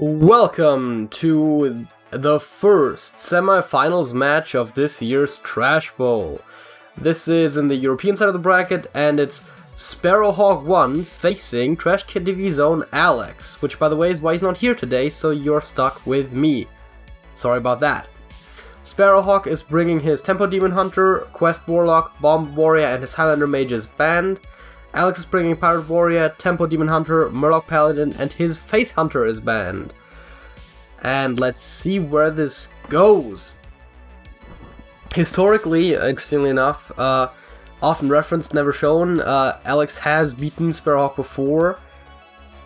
Welcome to the first semifinals match of this year's Trash Bowl. This is in the European side of the bracket, and it's sparrowhawk1 facing TrashcanTV's own Alex, which by the way is why he's not here today, so you're stuck with me. Sorry about that. Sparrowhawk is bringing his Tempo Demon Hunter, Quest Warlock, Bomb Warrior, and his Highlander Mage's band. Alex is bringing Pirate Warrior, Tempo Demon Hunter, Murloc Paladin, and his Face Hunter is banned. And let's see where this goes. Historically, interestingly enough, often referenced, never shown, Alex has beaten Sparrowhawk before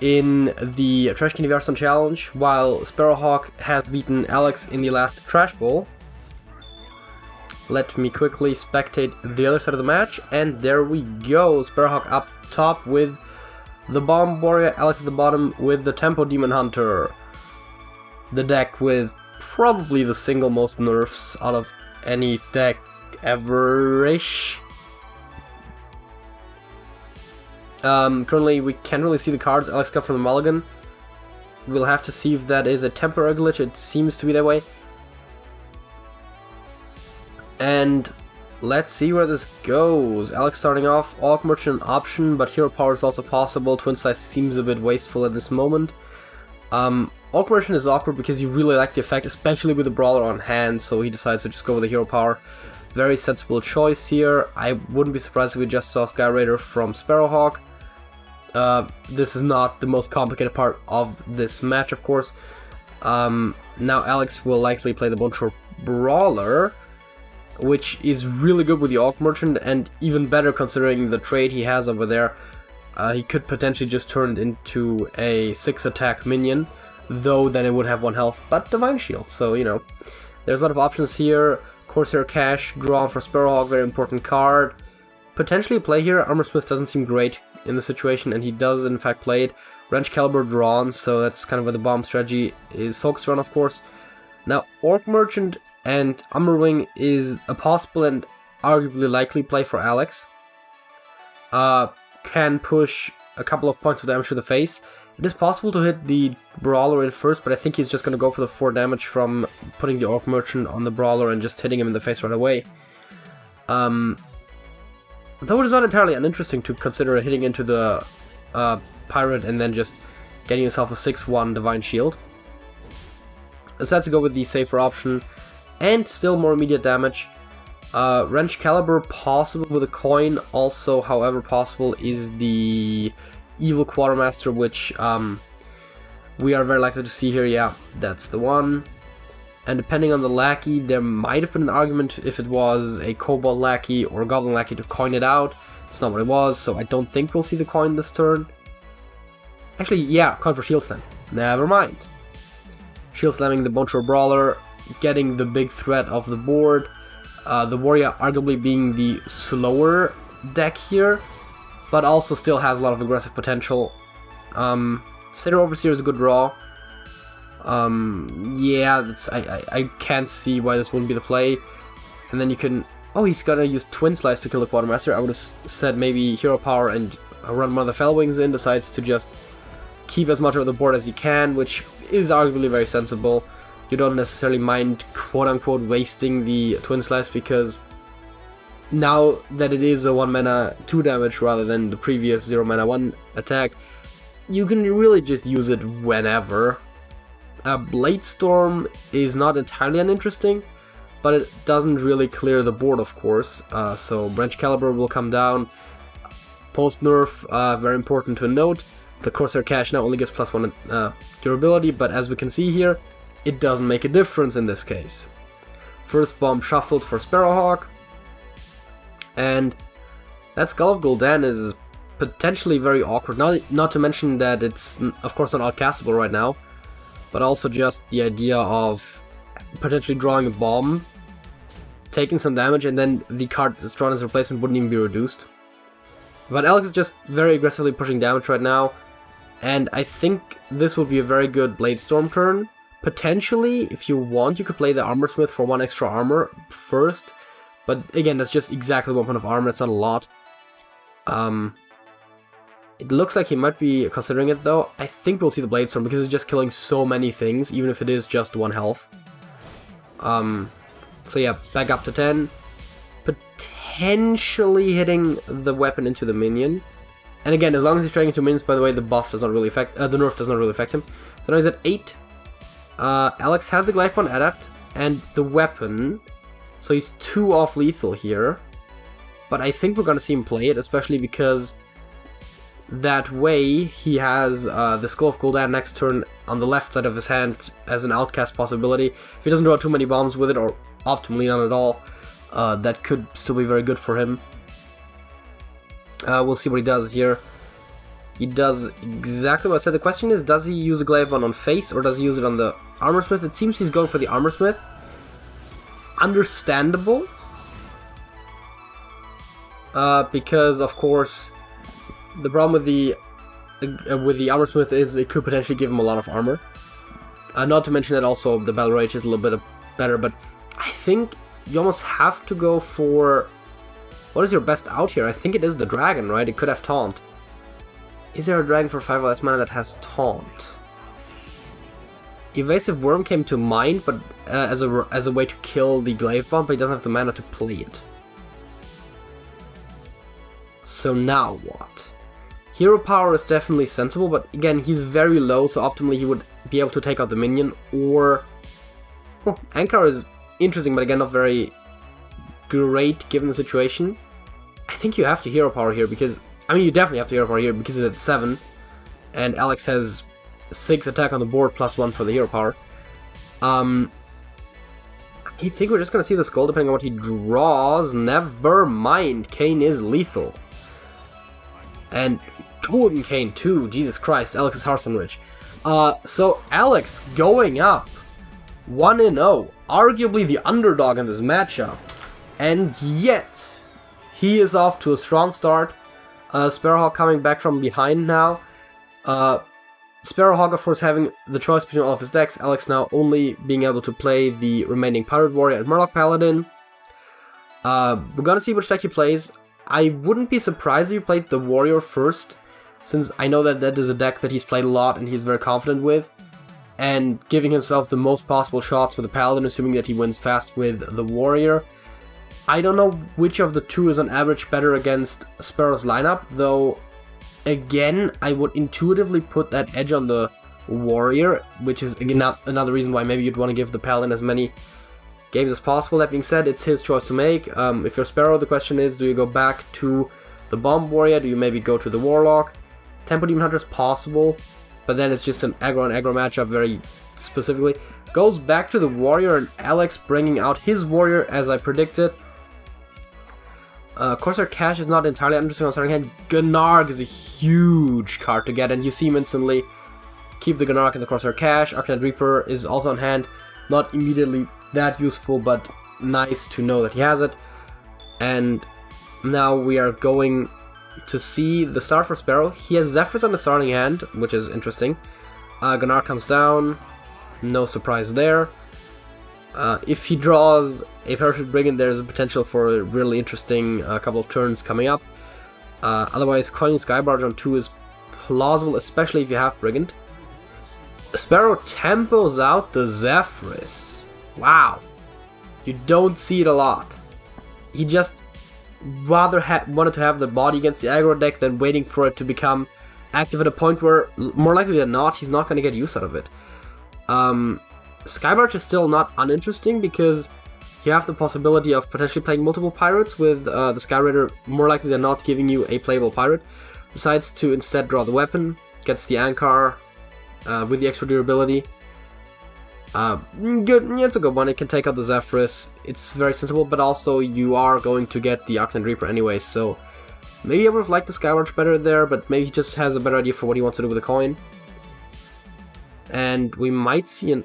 in the TrashcanTV Hearthstone Challenge, while Sparrowhawk has beaten Alex in the last Trash Bowl. Let me quickly spectate the other side of the match, and there we go. Sparrowhawk up top with the Bomb Warrior, Alex at the bottom with the Tempo Demon Hunter. The deck with probably the single most nerfs out of any deck ever-ish. Currently we can't really see the cards Alex got from the mulligan. We'll have to see if that is a temporary glitch. It seems to be that way. And let's see where this goes. Alex starting off, Orc Merchant an option, but Hero Power is also possible. Twin Slice seems a bit wasteful at this moment. Orc Merchant is awkward because you really like the effect, especially with the Brawler on hand, so he decides to just go with the Hero Power. Very sensible choice here. I wouldn't be surprised if we just saw Sky Raider from Sparrowhawk. This is not the most complicated part of this match, of course. Now Alex will likely play the Boneshore Brawler, which is really good with the Orc Merchant, and even better considering the trade he has over there. He could potentially just turn it into a 6-attack minion, though then it would have 1 health, but Divine Shield, so you know. There's a lot of options here. Corsair Cash, drawn for Sparrowhawk, very important card. Potentially a play here. Armor Smith doesn't seem great in the situation, and he does in fact play it. Wrench Caliber drawn, so that's kind of where the bomb strategy is focused on, of course. Now, Orc Merchant and Umberwing is a possible and arguably likely play for Alex. Can push a couple of points of damage to the face. It is possible to hit the Brawler in first, but I think he's just going to go for the 4 damage from putting the Orc Merchant on the Brawler and just hitting him in the face right away. Though it is not entirely uninteresting to consider hitting into the Pirate and then just getting yourself a 6-1 Divine Shield. Decides to go with the safer option and still more immediate damage. Wrench Caliber possible with a coin. Also, however, possible is the Evil Quartermaster, which we are very likely to see here. Yeah, that's the one. And depending on the lackey, there might have been an argument if it was a Kobold lackey or Goblin lackey to coin it out. It's not what it was, so I don't think we'll see the coin this turn. Actually, yeah, coin for Shield Slam. Never mind. Shield Slamming the Boneshore Brawler, getting the big threat of the board. The Warrior arguably being the slower deck here, but also still has a lot of aggressive potential. Satyr Overseer is a good draw. Yeah, that's, I can't see why this wouldn't be the play. And then you can... Oh, he's gonna use Twin Slice to kill the Quartermaster. I would have said maybe Hero Power and run one of the Fellwings in. Decides to just keep as much of the board as he can, which is arguably very sensible. You don't necessarily mind quote-unquote wasting the Twin Slice, because now that it is a 1 mana 2 damage rather than the previous 0 mana 1 attack, you can really just use it whenever. Blade Storm is not entirely uninteresting, but it doesn't really clear the board, of course. So Wrench Caliber will come down. Post nerf, very important to note. The Corsair Cash now only gives +1 durability, but as we can see here, it doesn't make a difference in this case. First bomb shuffled for Sparrowhawk, and that Skull of Gul'dan is potentially very awkward. Not to mention that it's of course not outcastable right now, but also just the idea of potentially drawing a bomb, taking some damage, and then the card that's drawn as a replacement wouldn't even be reduced. But Alex is just very aggressively pushing damage right now, and I think this would be a very good Blade Storm turn. Potentially, if you want, you could play the Armor Smith for 1 extra armor first, but again, that's just exactly 1 point of armor, it's not a lot. It looks like he might be considering it though. I think we'll see the Blade Storm because it's just killing so many things, even if it is just 1 health. So yeah, back up to 10. Potentially hitting the weapon into the minion. And again, as long as he's trading into minions, by the way, the buff does not really affect, the nerf does not really affect him. So now he's at 8. Alex has the Glyphon Adept and the weapon. So he's 2 off lethal here. But I think we're going to see him play it, especially because that way he has the Skull of Gul'dan next turn on the left side of his hand as an outcast possibility. If he doesn't draw too many bombs with it, or optimally none at all, that could still be very good for him. We'll see what he does here. He does exactly what I said. The question is, does he use a Glyphon on face or does he use it on the Armorsmith? It seems he's going for the Armorsmith. Understandable. Because, of course, the problem with the Armorsmith is it could potentially give him a lot of armor. Not to mention that also the Battle Rage is a little bit better, but I think you almost have to go for... What is your best out here? I think it is the Dragon, right? It could have Taunt. Is there a Dragon for 5 less mana that has Taunt? Evasive Worm came to mind, but as a way to kill the Glaive Bomb, but he doesn't have the mana to play it. So now what? Hero Power is definitely sensible, but again, he's very low, so optimally he would be able to take out the minion, or... Well, Ankar is interesting, but again, not very great given the situation. I think you have to Hero Power here, because... I mean, you definitely have to Hero Power here, because he's at 7, and Alex has 6 attack on the board, plus 1 for the Hero Power. I think we're just gonna see the Skull, depending on what he draws. Never mind, Kane is lethal. And Golden Kane too, Jesus Christ, Alex is Hearthstone rich. So Alex going up 1-0, arguably the underdog in this matchup, and yet he is off to a strong start. Sparrowhawk coming back from behind now. Sparrowhawk, of course, having the choice between all of his decks. Alex now only being able to play the remaining Pirate Warrior and Murloc Paladin. We're gonna see which deck he plays. I wouldn't be surprised if he played the Warrior first, since I know that that is a deck that he's played a lot and he's very confident with, and giving himself the most possible shots with the Paladin, assuming that he wins fast with the Warrior. I don't know which of the two is on average better against Sparrow's lineup, though again, I would intuitively put that edge on the Warrior, which is again another reason why maybe you'd want to give the Paladin as many games as possible. That being said, it's his choice to make. If you're Sparrow, the question is, do you go back to the Bomb Warrior? Do you maybe go to the Warlock? Tempo Demon Hunter is possible, but then it's just an aggro and aggro matchup very specifically. Goes back to the Warrior, and Alex bringing out his Warrior as I predicted. Corsair Cash is not entirely interesting on starting hand. Gnarg is a huge card to get, and you see him instantly. Keep the Gnarg and the Corsair Cash. Arcanite Reaper is also on hand. Not immediately that useful, but nice to know that he has it. And now we are going to see the start for Sparrow. He has Zephrys on the starting hand, which is interesting. Gnarg comes down. No surprise there. If he draws a Parachute Brigand, there's a potential for a really interesting couple of turns coming up. Otherwise, coining Skybarge on 2 is plausible, especially if you have Brigand. Sparrow tempos out the Zephrys. Wow. You don't see it a lot. He just rather wanted to have the body against the aggro deck than waiting for it to become active at a point where, more likely than not, he's not going to get use out of it. Skybarge is still not uninteresting because you have the possibility of potentially playing multiple pirates with the Sky Raider more likely than not giving you a playable pirate. Decides to instead draw the weapon, gets the Ankar with the extra durability. Good, yeah, it's a good one. It can take out the Zephrys. It's very sensible, but also you are going to get the Arcanite Reaper anyway, so maybe I would have liked the Skywarch better there, but maybe he just has a better idea for what he wants to do with the coin. And we might see an...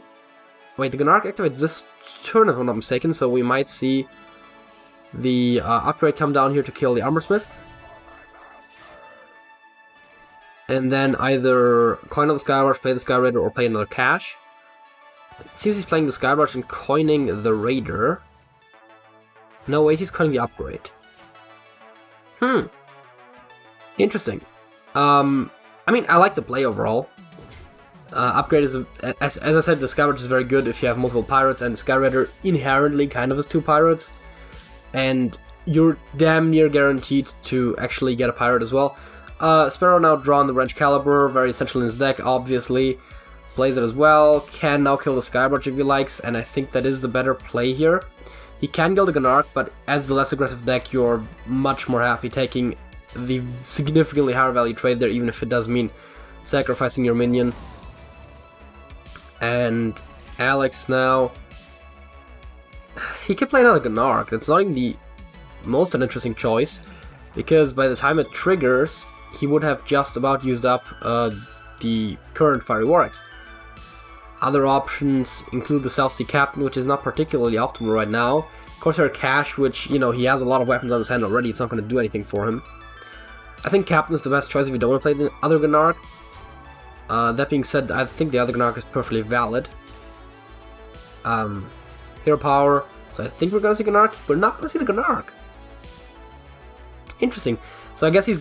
Wait, the Gnarg activates this turn if I'm not mistaken, so we might see the upgrade come down here to kill the Armorsmith. And then either coin on the Skywarch, play the Sky Raider, or play another cash. It seems he's playing the Skywarch and coining the Raider. No, wait, he's coining the upgrade. Interesting. I mean, I like the play overall. Upgrade is, as I said, the Skyrider is very good if you have multiple pirates, and Skyrider inherently kind of has 2 pirates, and you're damn near guaranteed to actually get a pirate as well. Sparrow now drawn the Wrench Caliber, very essential in his deck, obviously. Plays it as well, can now kill the Skybarge if he likes, and I think that is the better play here. He can kill the Gnark, but as the less aggressive deck, you're much more happy taking the significantly higher value trade there, even if it does mean sacrificing your minion. And Alex now, he could play another Gnark. That's not even the most uninteresting choice, because by the time it triggers, he would have just about used up the current Fiery War Axe. Other options include the South Sea Captain, which is not particularly optimal right now. Corsair Cash, which, you know, he has a lot of weapons on his hand already, it's not going to do anything for him. I think Captain is the best choice if you don't want to play the other Gnark. That being said, I think the other Gnark is perfectly valid. Hero Power, so I think we're going to see Gnark. We're not going to see the Gnark. Interesting. So I guess he's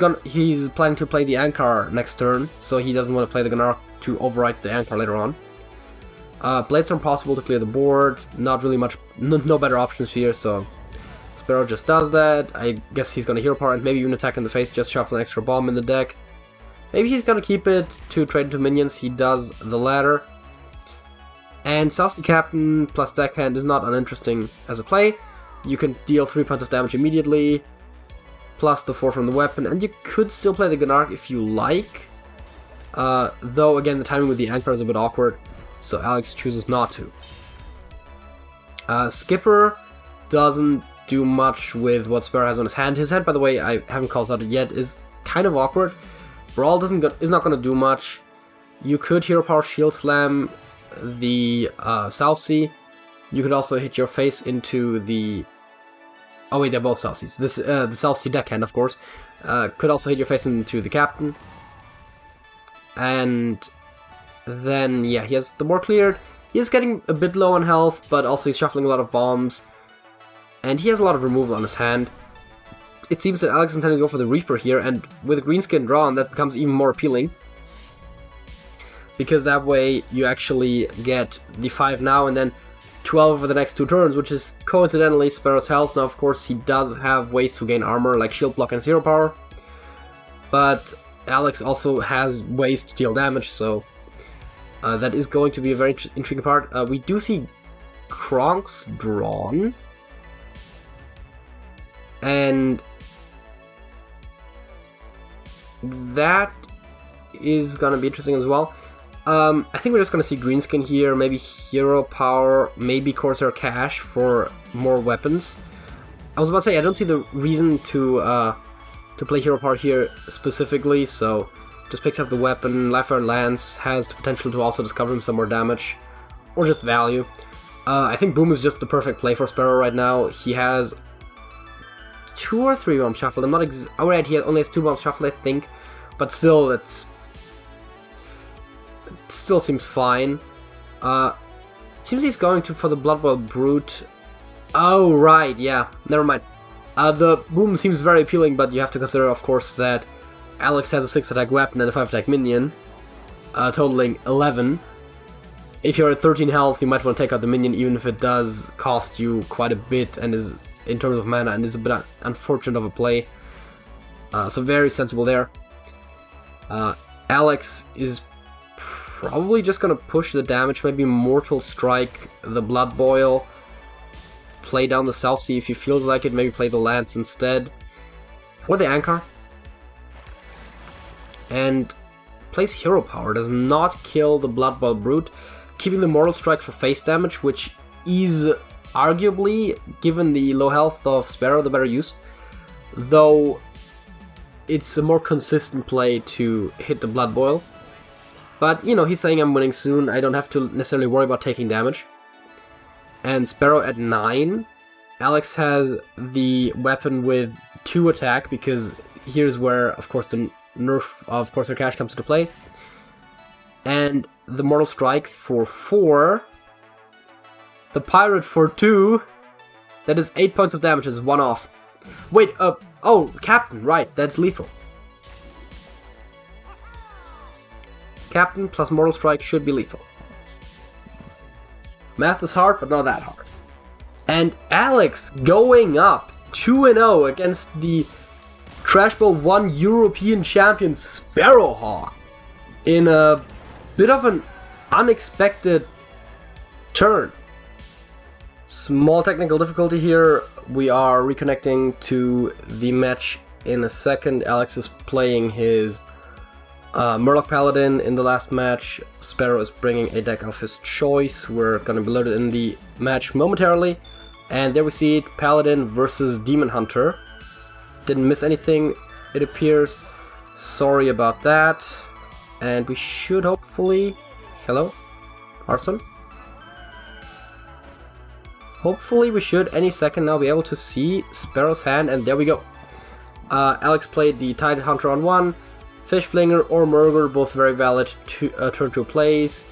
planning to play the Ankar next turn, so he doesn't want to play the Gnark to overwrite the Ankar later on. Blades are impossible to clear the board, not really much, no better options here, so Sparrow just does that. I guess he's gonna Hero Power and maybe even attack in the face, just shuffle an extra bomb in the deck. Maybe he's gonna keep it to trade into minions, he does the latter. And South Sea Captain plus deckhand is not uninteresting as a play. You can deal 3 points of damage immediately, plus the 4 from the weapon, and you could still play the Gnark if you like. Though again, the timing with the Anchor is a bit awkward, so Alex chooses not to. Skipper doesn't do much with what Sparrow has on his hand. His hand, by the way, I haven't called out yet, is kind of awkward. Brawl is not going to do much. You could Hero Power Shield Slam the South Sea. You could also hit your face into the... Oh wait, they're both South Seas. This, the South Sea deckhand, of course. Could also hit your face into the Captain. And then, yeah, he has the board cleared. He is getting a bit low on health, but also he's shuffling a lot of bombs. And he has a lot of removal on his hand. It seems that Alex is intending to go for the Reaper here, and with a Greenskin drawn, that becomes even more appealing. Because that way, you actually get the 5 now, and then 12 over the next 2 turns, which is coincidentally Sparrow's health. Now, of course, he does have ways to gain armor, like Shield Block and Zero Power. But Alex also has ways to deal damage, so that is going to be a very intriguing part. We do see Kronks drawn. And that is going to be interesting as well. I think we're just going to see Greenskin here, maybe Hero Power, maybe Corsair Cash for more weapons. I was about to say, I don't see the reason to play Hero Power here specifically, so just picks up the weapon. Lifeguard Lance has the potential to also discover him some more damage, or just value. I think Boom is just the perfect play for Sparrow right now. He has 2 or 3 bombs shuffled. I'm not alright, he only has 2 bombs shuffled, I think, but still, it still seems fine. Seems he's going for the Blood Bowl Brute. Oh, right, yeah, never mind. The Boom seems very appealing, but you have to consider, of course, that Alex has a 6-attack weapon and a 5-attack minion, totaling 11. If you're at 13 health, you might want to take out the minion, even if it does cost you quite a bit and is, in terms of mana, and is a bit unfortunate of a play. So very sensible there. Alex is probably just gonna push the damage, maybe Mortal Strike the Blood Boil, play down the South Sea if he feels like it, maybe play the Lance instead, or the Anchor, and plays Hero Power. Does not kill the Blood Bowl Brute, keeping the Mortal Strike for face damage, which is arguably, given the low health of Sparrow, the better use, though it's a more consistent play to hit the Blood Boil. But, you know, he's saying I'm winning soon, I don't have to necessarily worry about taking damage. And Sparrow at 9. Alex has the weapon with 2 attack, because here's where, of course, the nerf of Corsair Cash comes into play. And the Mortal Strike for 4. The Pirate for 2. That is 8 points of damage, is 1 off. Wait, oh, Captain, right, that's lethal. Captain plus Mortal Strike should be lethal. Math is hard, but not that hard. And Alex going up 2-0 against the Trash Bowl 1 European champion Sparrowhawk in a bit of an unexpected turn. Small technical difficulty here. We are reconnecting to the match in a second. Alex is playing his Murloc Paladin in the last match. Sparrow is bringing a deck of his choice. We're gonna be loaded in the match momentarily. And there we see it, Paladin versus Demon Hunter. Didn't miss anything, it appears. Sorry about that. And we should hopefully... Hello? Arson? Hopefully we should any second now be able to see Sparrow's hand, and there we go. Alex played the Tide Hunter on 1, Fish Flinger or Murger, both very valid turn 2 plays.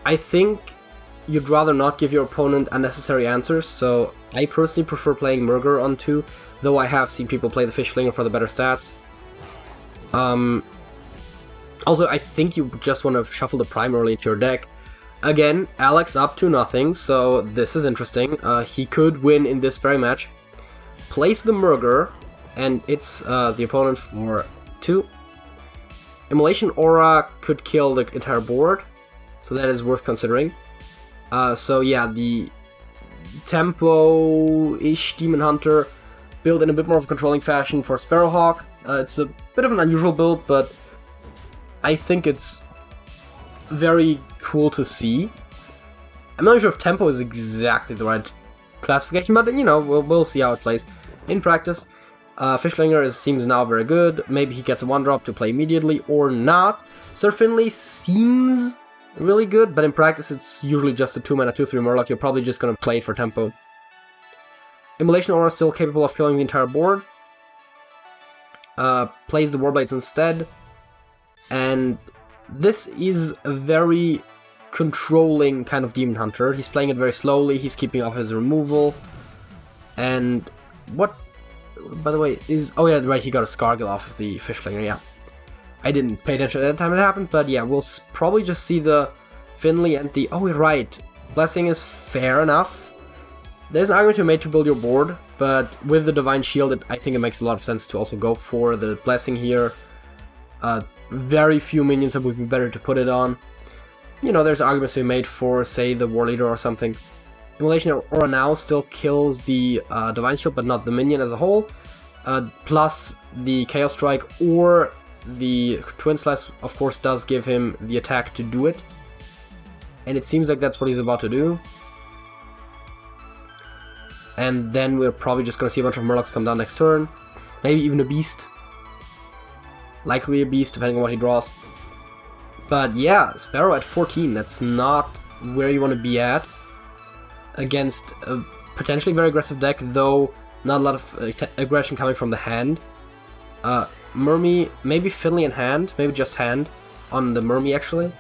I think you'd rather not give your opponent unnecessary answers, so I personally prefer playing Murger on 2, though I have seen people play the Fish Flinger for the better stats. Also, I think you just want to shuffle the Prime early into your deck. Again, Alex up to nothing, so this is interesting. He could win in this very match. Plays the Murger, and it's the opponent for 2. Immolation Aura could kill the entire board, so that is worth considering. So yeah, the tempo-ish Demon Hunter built in a bit more of a controlling fashion for Sparrowhawk. It's a bit of an unusual build, but I think it's very cool to see. I'm not sure if tempo is exactly the right classification, but you know, we'll see how it plays in practice. Fishflinger seems now very good. Maybe he gets a 1-drop to play immediately or not. Sir Finley seems really good, but in practice it's usually just a 2-mana 2/3 Murloc. You're probably just going to play it for tempo. Immolation Aura is still capable of killing the entire board. Plays the Warblades instead. And this is a very controlling kind of Demon Hunter. He's playing it very slowly, he's keeping up his removal. And what, by the way, is... Oh yeah, right, he got a Scargill off of the Fishflinger, yeah. I didn't pay attention at the time it happened, but yeah, we'll probably just see the Finley and the... Oh, right, Blessing is fair enough. There's an argument to be made to build your board, but with the Divine Shield, I think it makes a lot of sense to also go for the Blessing here. Very few minions that would be better to put it on. You know, there's arguments to be made for, say, the War Leader or something. Immolation Aura now still kills the Divine Shield, but not the minion as a whole. Plus, the Chaos Strike or the Twin Slash, of course, does give him the attack to do it. And it seems like that's what he's about to do. And then we're probably just going to see a bunch of Murlocs come down next turn. Maybe even a Beast. Likely a Beast, depending on what he draws. But yeah, Sparrow at 14, that's not where you want to be at. Against a potentially very aggressive deck, though not a lot of aggression coming from the hand. Mermy, maybe Finley in hand, maybe just hand on the Mermy actually.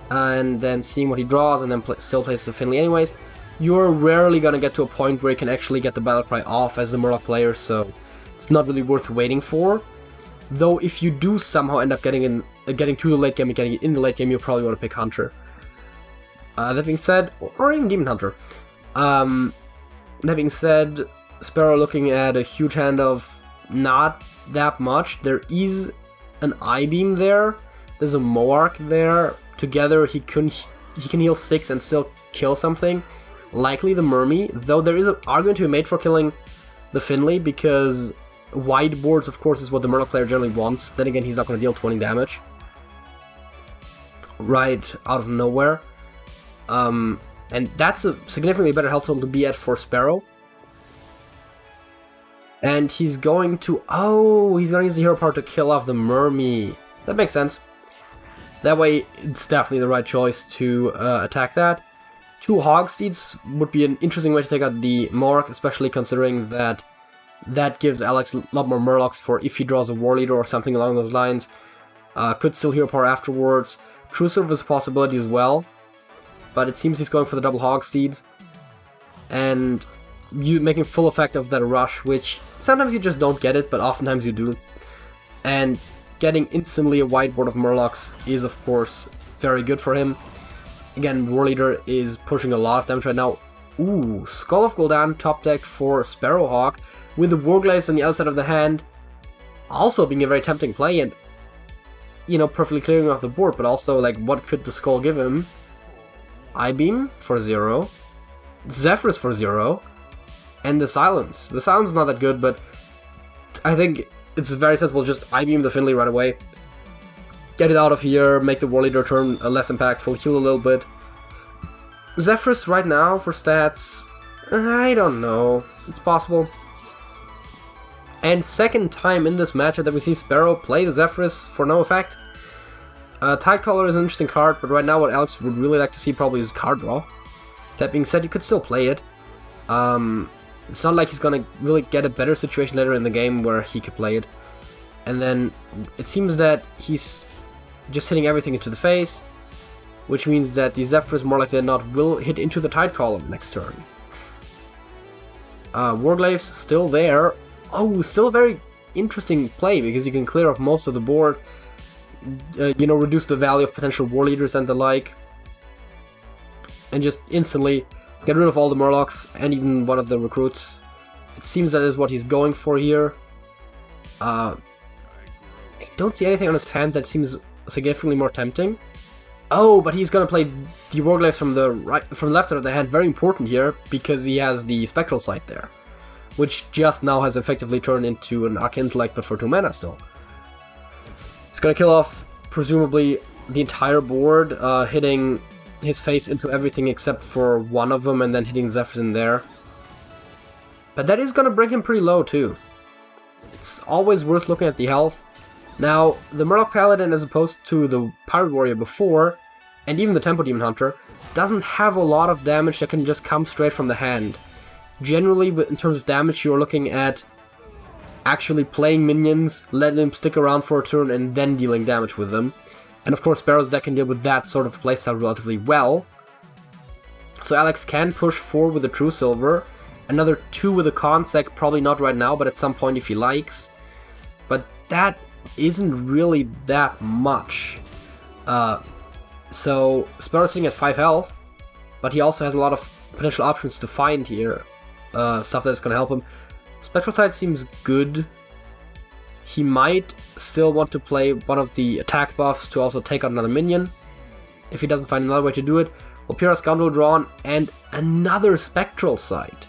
And then seeing what he draws and then still plays the Finley anyways. You're rarely going to get to a point where you can actually get the Battlecry off as the Murloc player, so it's not really worth waiting for. Though if you do somehow end up getting to the late game and getting it in the late game, you'll probably want to pick Hunter. That being said, or even Demon Hunter. That being said, Sparrow looking at a huge hand of not that much. There is an I-Beam there. There's a Moark there. Together he can heal 6 and still kill something. Likely the Mermy, though there is an argument to be made for killing the Finley because wide boards, of course, is what the Murloc player generally wants. Then again, he's not going to deal 20 damage right out of nowhere. And that's a significantly better health total to be at for Sparrow. And he's going to... Oh, he's going to use the hero power to kill off the Mermy. That makes sense. That way, it's definitely the right choice to attack that. 2 Hogsteeds would be an interesting way to take out the Mork, especially considering that that gives Alex a lot more Murlocs for if he draws a War Leader or something along those lines. Could still hero power afterwards. True Serve is a possibility as well. But it seems he's going for the double Hogsteeds. And you making full effect of that rush, which sometimes you just don't get it, but oftentimes you do. And getting instantly a whiteboard of Murlocs is, of course, very good for him. Again, War Leader is pushing a lot of damage right now. Ooh, Skull of Gul'dan top decked for Sparrowhawk, with the Warglaives on the other side of the hand also being a very tempting play, and, you know, perfectly clearing off the board, but also, like, what could the Skull give him? I-Beam for 0, Zephyrus for 0, and the Silence. The Silence is not that good, but I think it's very sensible, just I-Beam the Finley right away. Get it out of here, make the War Leader turn less impactful, heal a little bit. Zephyrus right now for stats, I don't know, it's possible. And second time in this matchup that we see Sparrow play the Zephyrus for no effect. Tidecaller is an interesting card, but right now what Alex would really like to see probably is card draw. That being said, you could still play it. It's not like he's gonna really get a better situation later in the game where he could play it. And then it seems that he's just hitting everything into the face, which means that the Zephyrus more likely than not will hit into the Tide Column next turn. Warglaives still there. Oh, still a very interesting play, because you can clear off most of the board, you know, reduce the value of potential War Leaders and the like, and just instantly get rid of all the Murlocs and even one of the recruits. It seems that is what he's going for here. I don't see anything on his hand that seems significantly more tempting. Oh, but he's gonna play the Warglaives from the left side of the hand, very important here, because he has the Spectral Sight there, which just now has effectively turned into an Arc Intellect, but for 2 mana still. It's gonna kill off, presumably, the entire board, hitting his face into everything except for one of them, and then hitting Zephyrus in there. But that is gonna bring him pretty low, too. It's always worth looking at the health. Now, the Murloc Paladin, as opposed to the Pirate Warrior before, and even the Tempo Demon Hunter, doesn't have a lot of damage that can just come straight from the hand. Generally, in terms of damage, you're looking at actually playing minions, letting them stick around for a turn, and then dealing damage with them. And of course, Sparrow's deck can deal with that sort of playstyle relatively well. So Alex can push 4 with a True Silver, another 2 with a Consec, probably not right now, but at some point if he likes. But that isn't really that much. So Sparrow's sitting at 5 health, but he also has a lot of potential options to find here. Stuff that's going to help him. Spectral Sight seems good. He might still want to play one of the attack buffs to also take out another minion, if he doesn't find another way to do it. Volpira Scoundrel drawn, and another Spectral Sight.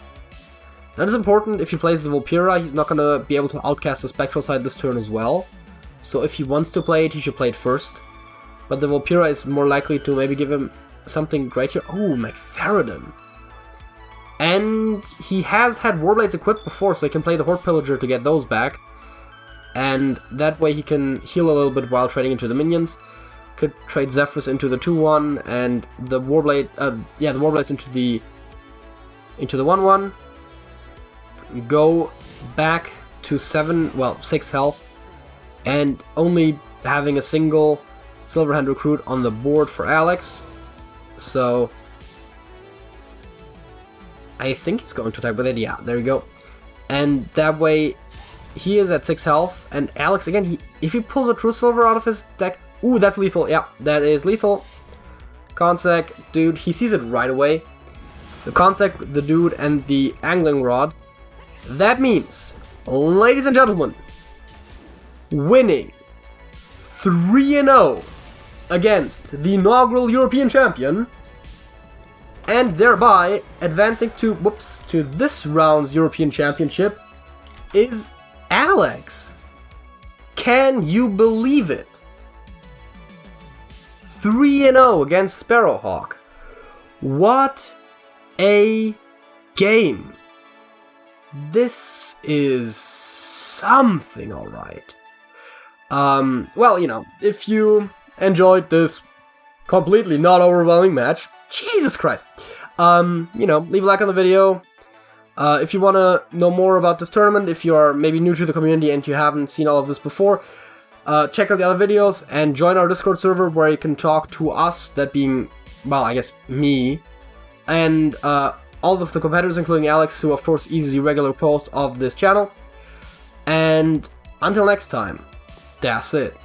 That is important. If he plays the Volpira, he's not going to be able to outcast the Spectral Sight this turn as well. So if he wants to play it, he should play it first. But the Volpira is more likely to maybe give him something great here. Oh, McFerrin. And he has had Warblades equipped before, so he can play the Horde Pillager to get those back. And that way he can heal a little bit while trading into the minions. Could trade Zephyrus into the 2-1 and the Warblade, the Warblades into the 1-1. Go back to 6 health, and only having a single Silverhand recruit on the board for Alex. So I think he's going to attack with it. Yeah, there you go. And that way he is at 6 health, and Alex, again, if he pulls a True Silver out of his deck, ooh, that's lethal. Yeah, that is lethal. Consec, dude, he sees it right away. The Consec, the dude, and the Angling Rod. That means, ladies and gentlemen, winning 3-0 against the inaugural European champion, and thereby advancing to this round's European Championship, is Alex. Can you believe it? 3-0 against Sparrowhawk. What a game. This is something, alright. Well, you know, if you enjoyed this completely not overwhelming match, Jesus Christ, you know, leave a like on the video. If you want to know more about this tournament, if you are maybe new to the community and you haven't seen all of this before, check out the other videos and join our Discord server where you can talk to us, that being, well, I guess me, and all of the competitors, including Alex, who of course is the regular host of this channel. And until next time, That's it.